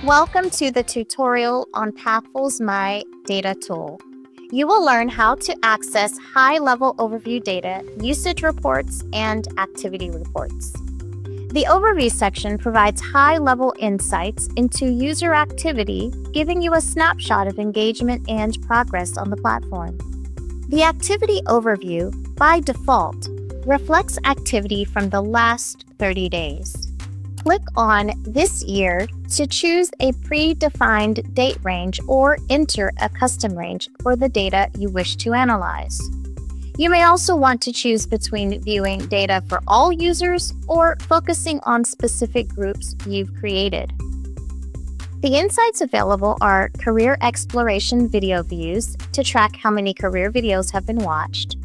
Welcome to the tutorial on Pathful's My Data tool. You will learn how to access high-level overview data, usage reports, and activity reports. The Overview section provides high-level insights into user activity, giving you a snapshot of engagement and progress on the platform. The Activity Overview, by default, reflects activity from the last 30 days. Click on This Year to choose a predefined date range or enter a custom range for the data you wish to analyze. You may also want to choose between viewing data for all users or focusing on specific groups you've created. The insights available are career exploration video views to track how many career videos have been watched,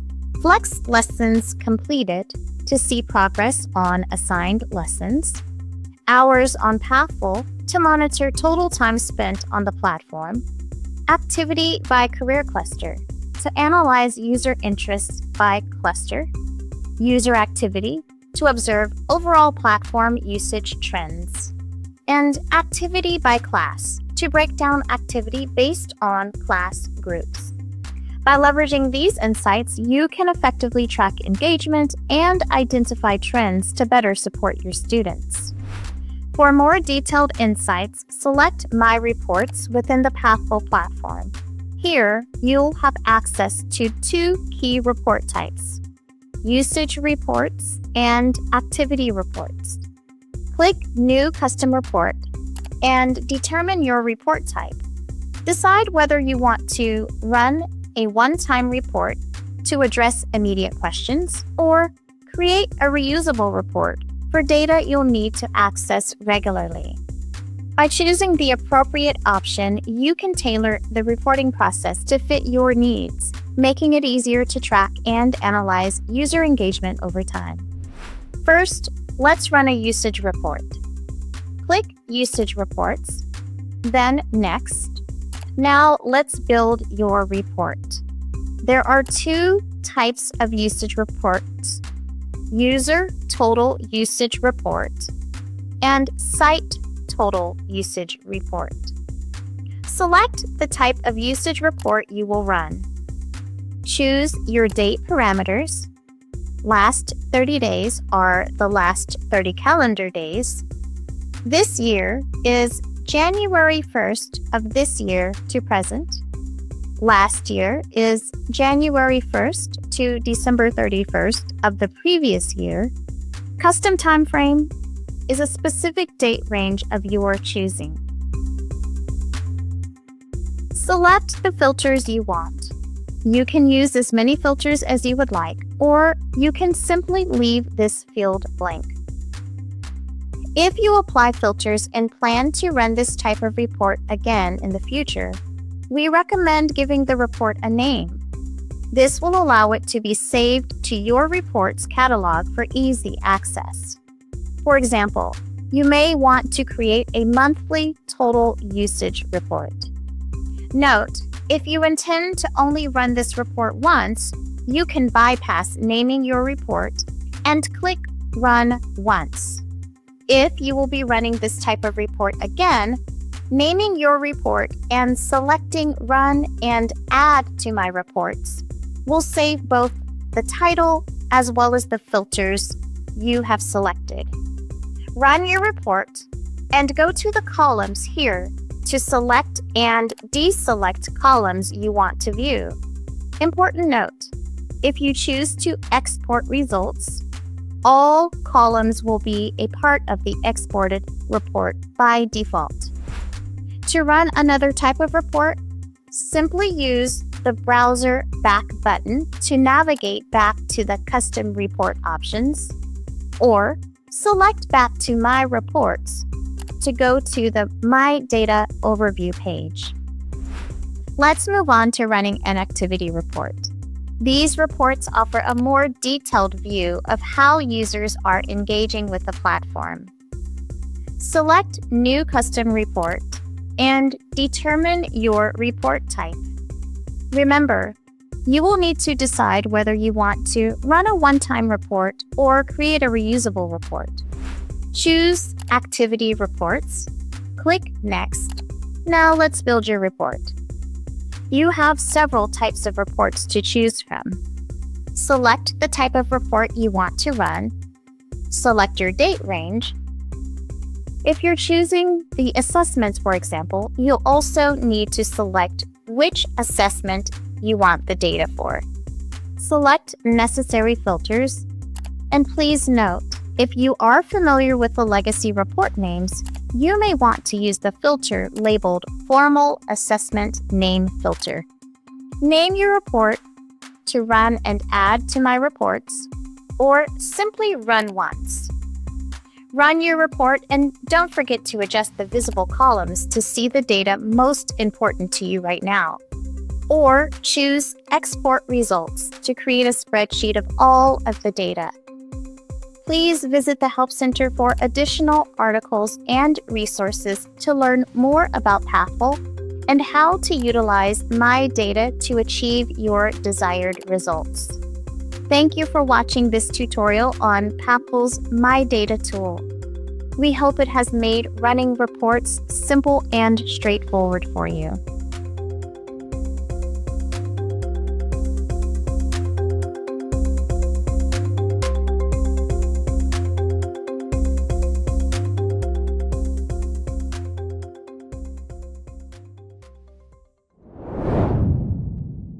flex lessons completed to see progress on assigned lessons, hours on Pathful to monitor total time spent on the platform, activity by career cluster to analyze user interests by cluster, user activity to observe overall platform usage trends, and activity by class to break down activity based on class groups. By leveraging these insights, you can effectively track engagement and identify trends to better support your students. For more detailed insights, select My Reports within the Pathful platform. Here, you'll have access to two key report types: usage reports and activity reports. Click New Custom Report and determine your report type. Decide whether you want to run a one-time report to address immediate questions or create a reusable report for data you'll need to access regularly. By choosing the appropriate option, you can tailor the reporting process to fit your needs, making it easier to track and analyze user engagement over time. First, let's run a usage report. Click Usage Reports, then Next. Now let's build your report. There are two types of usage reports: User Total Usage Report and Site Total Usage Report. Select the type of usage report you will run. Choose your date parameters. Last 30 days are the last 30 calendar days. This year is January 1st of this year to present. Last year is January 1st to December 31st of the previous year. Custom time frame is a specific date range of your choosing. Select the filters you want. You can use as many filters as you would like, or you can simply leave this field blank. If you apply filters and plan to run this type of report again in the future, we recommend giving the report a name. This will allow it to be saved to your reports catalog for easy access. For example, you may want to create a monthly total usage report. Note, if you intend to only run this report once, you can bypass naming your report and click Run Once. If you will be running this type of report again, naming your report and selecting Run and Add to My Reports will save both the title as well as the filters you have selected. Run your report and go to the columns here to select and deselect columns you want to view. Important note, if you choose to export results, all columns will be a part of the exported report by default. To run another type of report, simply use the browser back button to navigate back to the custom report options, or select back to My Reports to go to the My Data Overview page. Let's move on to running an activity report. These reports offer a more detailed view of how users are engaging with the platform. Select New Custom Report and determine your report type. Remember, you will need to decide whether you want to run a one-time report or create a reusable report. Choose Activity Reports, Click Next. Now let's build your report. You have several types of reports to choose from. Select the type of report you want to run. Select your date range. If you're choosing the assessments, for example, you'll also need to select which assessment you want the data for. Select necessary filters. And please note, if you are familiar with the legacy report names, you may want to use the filter labeled Formal Assessment Name Filter. Name your report to run and add to my reports, or simply run once. Run your report and don't forget to adjust the visible columns to see the data most important to you right now. Or choose Export Results to create a spreadsheet of all of the data. Please visit the Help Center for additional articles and resources to learn more about Pathful and how to utilize my data to achieve your desired results. Thank you for watching this tutorial on Pathful's My Data tool. We hope it has made running reports simple and straightforward for you.